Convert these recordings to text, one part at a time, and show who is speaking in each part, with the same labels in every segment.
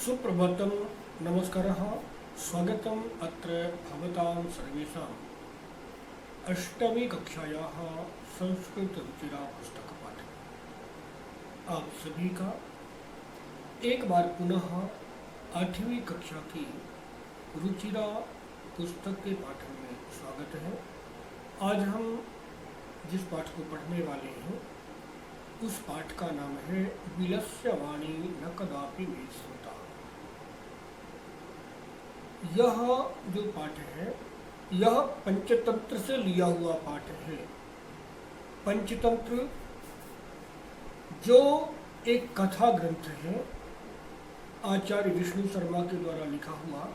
Speaker 1: सुप्रभातं नमस्कारः स्वागतम् अत्र भवतां सर्वेषाम् अष्टमी कक्षायाः संस्कृतरुचिरा पुस्तकपाठे आप सभी का एक बार पुनः 8वीं कक्षा की रुचिरा पुस्तक के पाठन में स्वागत है। आज हम जिस पाठ को पढ़ने वाले हैं उस पाठ का नाम है विलस्य वाणी न कदापि मे श्रुता। यह जो पाठ है यह पंचतंत्र से लिया हुआ पाठ है। पंचतंत्र जो एक कथा ग्रंथ है आचार्य विष्णु शर्मा के द्वारा लिखा हुआ,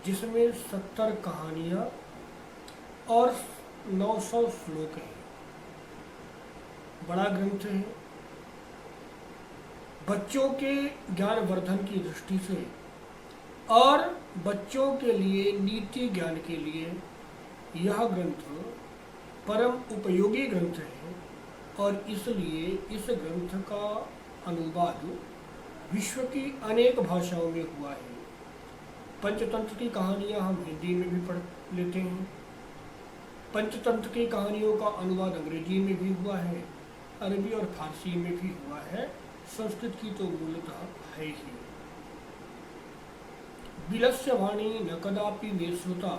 Speaker 1: जिसमें 70 कहानियाँ और 900 श्लोक हैं। बड़ा ग्रंथ है। बच्चों के ज्ञान वर्धन की दृष्टि से और बच्चों के लिए नीति ज्ञान के लिए यह ग्रंथ परम उपयोगी ग्रंथ है और इसलिए इस ग्रंथ का अनुवाद विश्व की अनेक भाषाओं में हुआ है। पंचतंत्र की कहानियाँ हम हिंदी में भी पढ़ लेते हैं। पंचतंत्र की कहानियों का अनुवाद अंग्रेजी में भी हुआ है, अरबी और फारसी में भी हुआ है। संस्कृत की तो मूलतः है ही। विलस्य वाणी न कदापि मे श्रुता,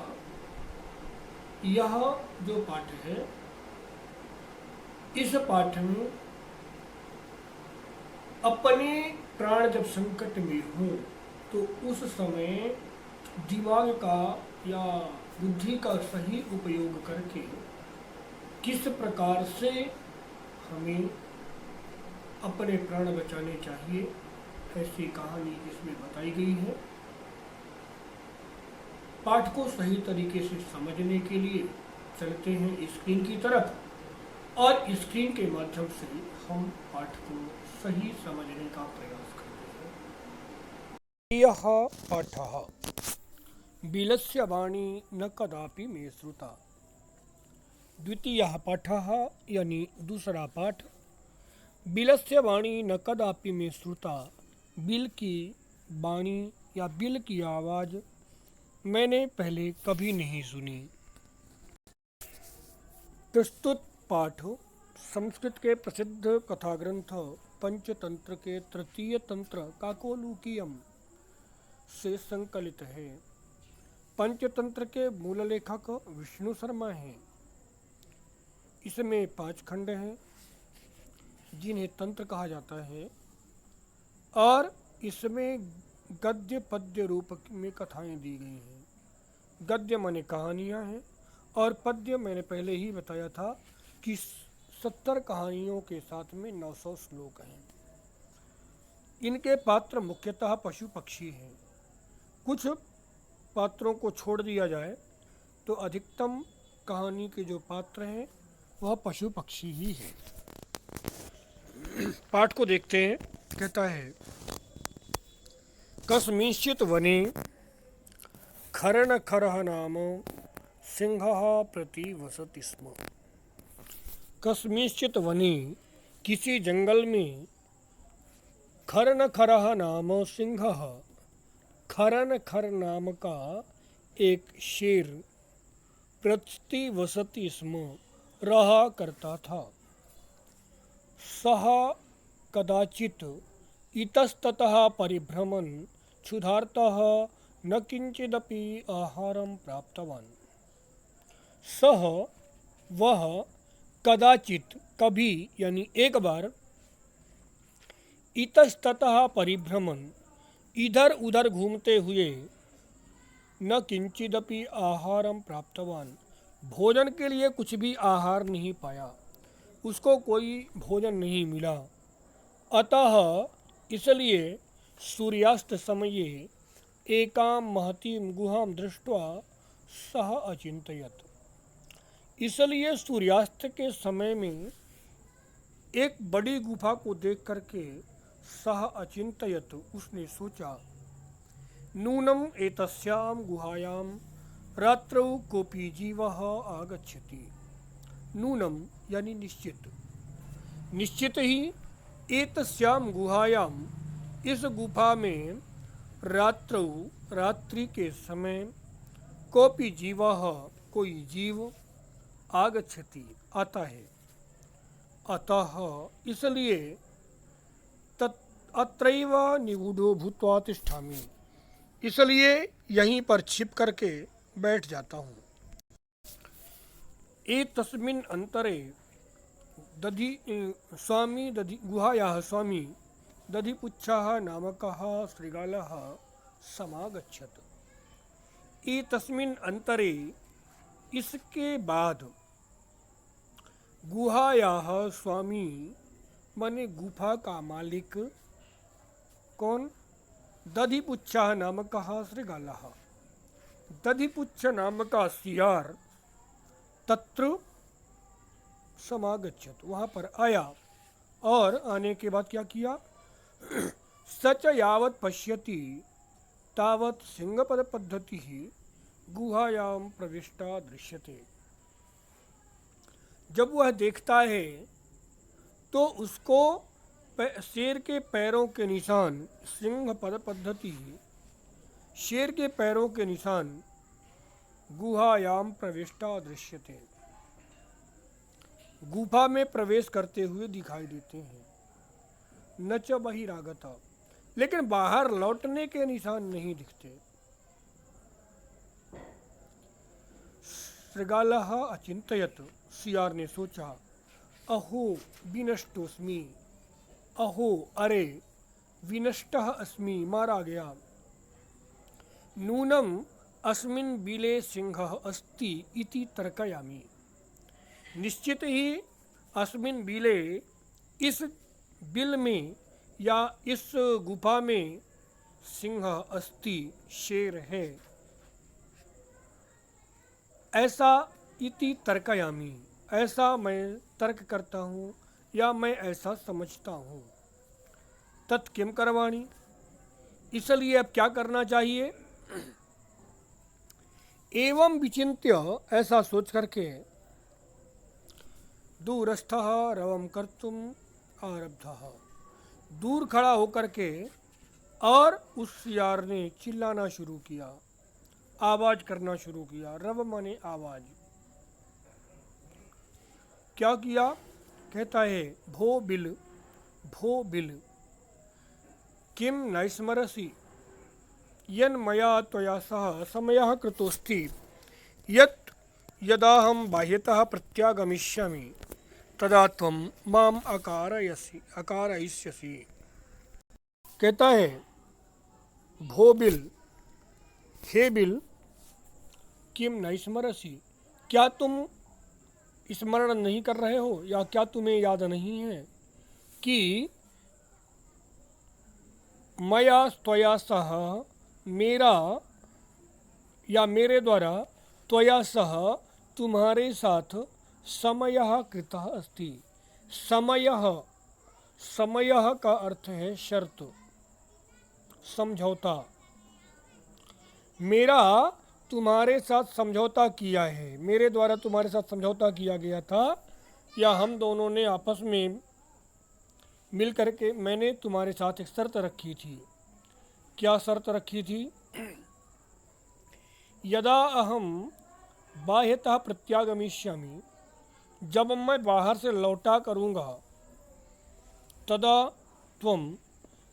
Speaker 1: यह जो पाठ है इस पाठ में अपने प्राण जब संकट में हो तो उस समय दिमाग का या बुद्धि का सही उपयोग करके किस प्रकार से हमें अपने प्राण बचाने चाहिए, ऐसी कहानी इसमें बताई गई है। पाठ को सही तरीके से समझने के लिए चलते हैं स्क्रीन की तरफ और स्क्रीन के माध्यम से हम पाठ को सही समझने का प्रयास करते हैं। यह पाठः विलस्य वाणी न कदापि मे श्रुता। द्वितीयः पाठः यानी दूसरा पाठ, बिलस्य वाणी न कदापि मे श्रुता। बिल की वाणी या बिल की आवाज़ मैंने पहले कभी नहीं सुनी। प्रस्तुत पाठ संस्कृत के प्रसिद्ध कथा ग्रंथ पंचतंत्र के तृतीय तंत्र काकोलूकीयम से संकलित है। पंचतंत्र के मूल लेखक विष्णु शर्मा हैं। इसमें 5 खंड हैं जिन्हें तंत्र कहा जाता है और इसमें गद्य पद्य रूप में कथाएं दी गई हैं। गद्य माने कहानियां हैं और पद्य मैंने पहले ही बताया था कि 70 कहानियों के साथ में 900 श्लोक हैं। इनके पात्र मुख्यतः पशु पक्षी हैं। कुछ पात्रों को छोड़ दिया जाए तो अधिकतम कहानी के जो पात्र हैं वह पशु पक्षी ही हैं। पाठ को देखते हैं। कहता है, कस्मिंश्चित् वने खरनखरः नाम सिंहः प्रतिवसति स्म। कस्मिंश्चित् वने किसी जंगल में खरनखरः नाम सिंहः, खरनखर नाम का एक शेर प्रतिवसति स्म रहा करता था। सह कदाचित् इतस्ततः परिभ्रमन् क्षुधार्तः न किंचिदपि आहारं प्राप्तवान्। सह वह कदाचित् कभी यानी एक बार, इतस्ततः परिभ्रमन् इधर उधर घूमते हुए, न किंचिदपि आहारं प्राप्तवान् भोजन के लिए कुछ भी आहार नहीं पाया, उसको कोई भोजन नहीं मिला। अतः इसलिए सूर्यास्त समये एकां महतीं गुहां दृष्ट्वा सः अचिन्तयत्। इसलिए सूर्यास्त के समय में एक बड़ी गुफा को देख करके सः अचिन्तयत्, उसने सोचा, नूनम एतस्यां गुहायां रात्रौ कोऽपि जीवः आगच्छति। नूनम यानी निश्चित, निश्चित ही एतस्याम गुहायाम इस गुफा में रात्रौ रात्रि के समय कोपि जीवः कोई जीव आगच्छति आता है, अतः इसलिए अत्रैव निगूढ़ो भूत्वा तिष्ठामि, इसलिए यहीं पर छिप करके बैठ जाता हूँ। एतस्मिन् अंतरे गुहायाः स्वामी दधिपुच्छः नामकः शृगालः समागच्छत्। एतस्मिन् अंतरे, इसके बाद, गुहायाः स्वामी माने गुफा का मालिक, कौन? दधिपुच्छः नामकः शृगालः, दधिपुच्छ नाम का सियार, तत्र समागच्छत, वहाँ पर आया, और आने के बाद क्या किया? सच यावत् पश्यति तावत् सिंहपद पद्धति गुहायां प्रविष्टा दृश्यते। जब वह देखता है तो उसको शेर के पैरों के निशान, सिंह पद पद्धति, शेर के पैरों के निशान गुहायाम प्रविष्टा दृश्यते, गुफा में प्रवेश करते हुए दिखाई देते हैं। न च बहिरागता, लेकिन बाहर लौटने के निशान नहीं दिखते। शृगालः अचिंतयत, सियार ने सोचा, अहो विनष्टोस्मि, अहो अरे, विनष्टः अस्मि, मारा गया, नूनम अस्मिन् बिले सिंहः अस्ति इति तर्कयामि, निश्चित ही अस्मिन् बिले, इस बिल में या इस गुफा में, सिंह अस्ति, शेर है, ऐसा इति तर्कयामि, ऐसा मैं तर्क करता हूँ या मैं ऐसा समझता हूँ। तत् किम करवाणी, इसलिए अब क्या करना चाहिए? एवं विचिन्त्य, ऐसा सोच करके, दूरस्थः रवं कर्तुम आरब्धः, दूर खड़ा होकर के और उस सियार ने चिल्लाना शुरू किया, आवाज करना शुरू किया। रव माने आवाज। क्या किया? कहता है, भो बिल, भो बिल, किम नैस्मरसि यन्मया त्वया सह समयः कृतोऽस्ति यत् यदाहं बाह्यतः प्रत्यागमिष्यामि तदा त्वं माम अकारयिष्यसि। कहता है, भो बिल, हे बिल, किम नैस्मरसि, क्या तुम स्मरण नहीं कर रहे हो, या क्या तुम्हें याद नहीं है कि मया त्वया सह, मेरा या मेरे द्वारा, त्वया सह, तुम्हारे साथ, समयः कृतः अस्ति। समयः, समयः का अर्थ है शर्त, समझौता। मेरा तुम्हारे साथ समझौता किया है, मेरे द्वारा तुम्हारे साथ समझौता किया गया था, या हम दोनों ने आपस में मिल करके मैंने तुम्हारे साथ एक शर्त रखी थी। क्या शर्त रखी थी? यदा अहम बाह्यतः प्रत्यागमिष्यामि, जब मैं बाहर से लौटा करूँगा, तदा त्वं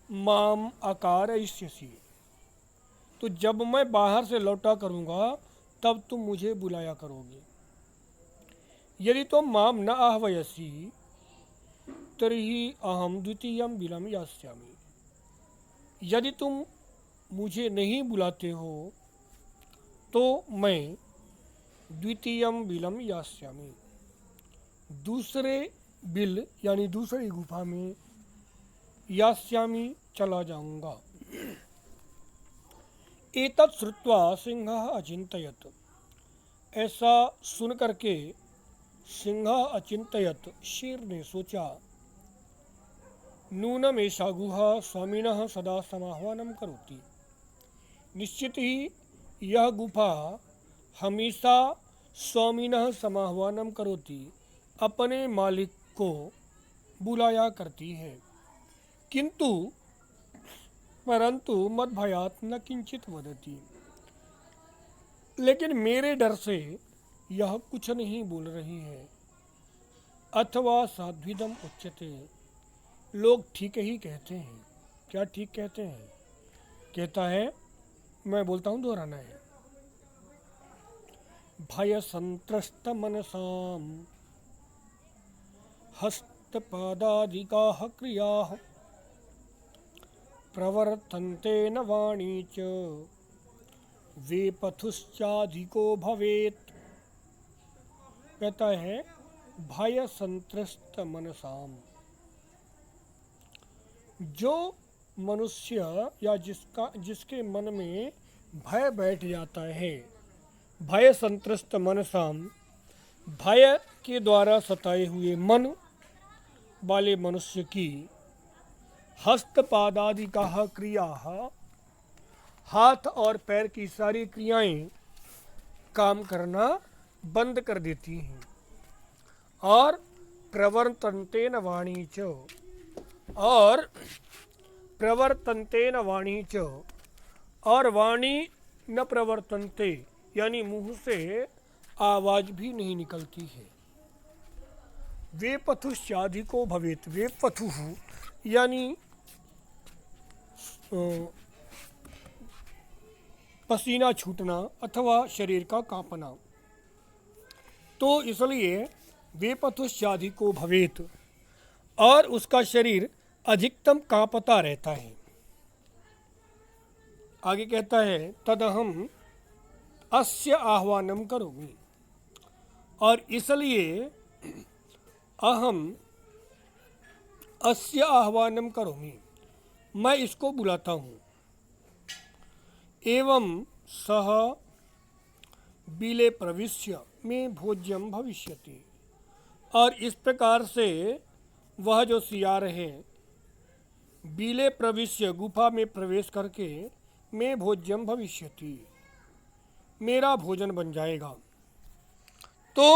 Speaker 1: माम अकारयिष्यसि, तो जब मैं बाहर से लौटा करूँगा तब तुम मुझे बुलाया करोगे। यदि तुम माम न आह्वयसि तर्हि अहम द्वितीयं बिलं यास्यामि, यदि तुम मुझे नहीं बुलाते हो तो मैं द्वितीयं बिलं यास्यामि, दूसरे बिल यानी दूसरी गुफा में, यास्यामि चला जाऊंगा। एतत् श्रुत्वा सिंहः अचिंतयत्, ऐसा सुन करके सिंहः अचिंतयत्, शेर ने सोचा, नूनम एषा गुहा स्वामिनः सदा समाह्वानं करोति, निश्चित ही यह गुफा हमेशा स्वामिनः समाह्वानं करोति, अपने मालिक को बुलाया करती है। किंतु परंतु मद्भयात न किंचित वदति। लेकिन मेरे डर से यह कुछ नहीं बोल रही है। अथवा साध्विदम उच्यते, लोग ठीक ही कहते हैं। क्या ठीक कहते हैं? कहता है, मैं बोलता हूँ, दोहराना है। भय संत्रस्त मनसाम हस्तपादादिकाः क्रियाः प्रवर्तन्ते न वाणी च वेपथुश्चाधिको भवेत्। कहता है, भय संत्रस्त मनसाम, जो मनुष्य या जिसके मन में भय बैठ जाता है, भय संत्रस्त मनसाम, भय के द्वारा सताए हुए मन वाले मनुष्य की हस्तपादादि का क्रिया, हाथ और पैर की सारी क्रियाएं काम करना बंद कर देती हैं। और प्रवर्तन्तेन वाणी च, और प्रवर्तन्तेन वाणी च, और वाणी न प्रवर्तन्ते, यानी मुंह से आवाज भी नहीं निकलती है। वे पथुश्चाधिको भवेत, वे पथु यानी पसीना छूटना अथवा शरीर का कांपना। तो इसलिए वे पथुश्चाधिको भवेत, और उसका शरीर अधिकतम कांपता रहता है। आगे कहता है, तदहम अस्य आह्वानम करोमि, और इसलिए अहम अस्य आह्वानम करोमि, मैं इसको बुलाता हूँ। एवं सह बिले प्रविश्य में भोज्यम भविष्यति, और इस प्रकार से वह जो सियार है, बिले प्रविश्य, गुफा में प्रवेश करके, में भोज्यम भविष्यति, मेरा भोजन बन जाएगा। तो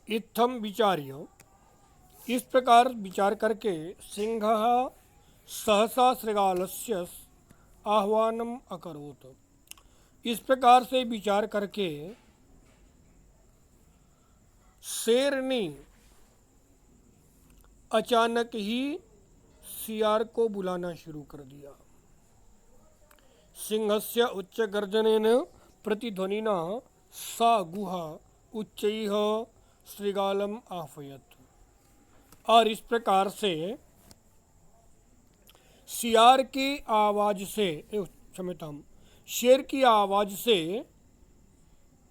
Speaker 1: इत्थम विचार्य, इस प्रकार विचार करके, सिंहः सहसा शृगालस्य आह्वानम अकरोत्, इस प्रकार से विचार करके शेर ने अचानक ही सियार को बुलाना शुरू कर दिया। सिंहस्य उच्च गर्जनेन प्रतिध्वनिना सा गुहा उच्चैः श्रृगालम आह्वयत्, और इस प्रकार से सियार की आवाज से, क्षम्यताम, शेर की आवाज से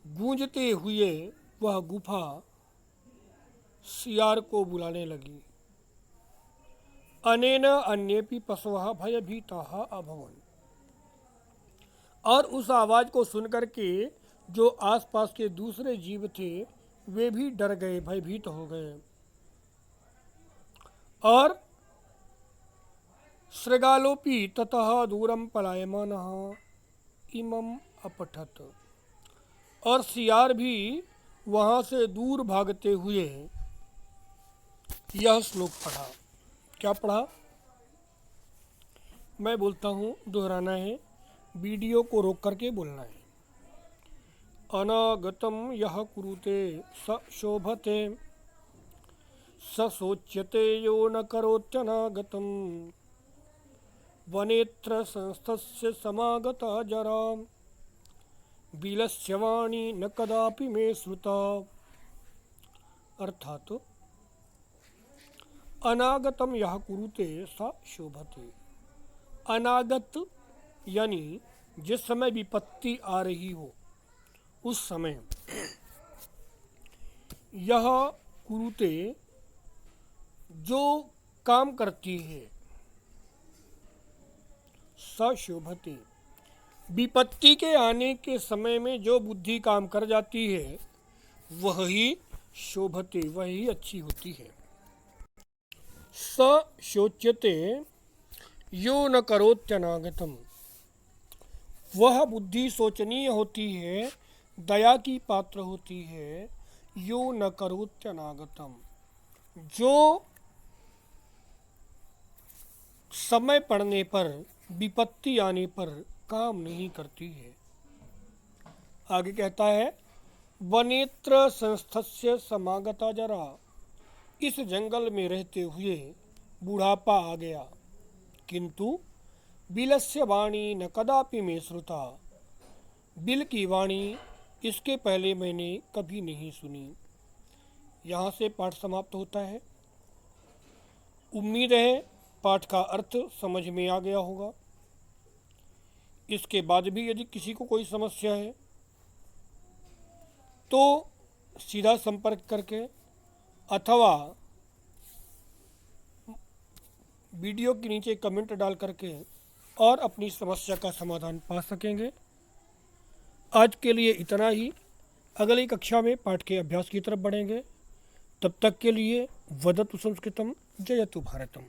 Speaker 1: गूंजते हुए वह गुफा सियार को बुलाने लगी। अनेन अन्येपि पशवः भयभीताः अभवन्, और उस आवाज को सुनकर के जो आसपास के दूसरे जीव थे वे भी डर गए, भयभीत हो गए। और शृगालोपि ततः दूरम पलायमानः इमं अपठत, और सियार भी वहाँ से दूर भागते हुए यह श्लोक पढ़ा। क्या पढ़ा? मैं बोलता हूँ, दोहराना है, वीडियो को रोक करके बोलना है। अनागतम यह कुरुते स शोभते, स सोच्यते यो न करोत्यनागतम, वनेत्र संस्थस्य समागता जरा, बिलस्य वाणी न कदापि मे श्रुता। अर्थात अनागतम यह कुरुते स शोभते, अनागत यानी जिस समय विपत्ति आ रही हो उस समय यह कुरुते जो काम करती है, सशोभते, विपत्ति के आने के समय में जो बुद्धि काम कर जाती है वही शोभते, वही अच्छी होती है। स शोच्यते यो न करोत्यनागतम, वह बुद्धि शोचनीय होती है, दया की पात्र होती है। यो न करोत्यनागतम, जो समय पड़ने पर, विपत्ति आने पर काम नहीं करती है। आगे कहता है, वनेत्र संस्थस्य समागता जरा, इस जंगल में रहते हुए बुढ़ापा आ गया, किंतु बिलस्य वाणी न कदापि में श्रुता, बिल की वाणी इसके पहले मैंने कभी नहीं सुनी। यहाँ से पाठ समाप्त होता है। उम्मीद है पाठ का अर्थ समझ में आ गया होगा। इसके बाद भी यदि किसी को कोई समस्या है तो सीधा संपर्क करके अथवा वीडियो के नीचे कमेंट डाल करके और अपनी समस्या का समाधान पा सकेंगे। आज के लिए इतना ही। अगली कक्षा में पाठ के अभ्यास की तरफ बढ़ेंगे। तब तक के लिए वदतु संस्कृतम, जयतु भारतम।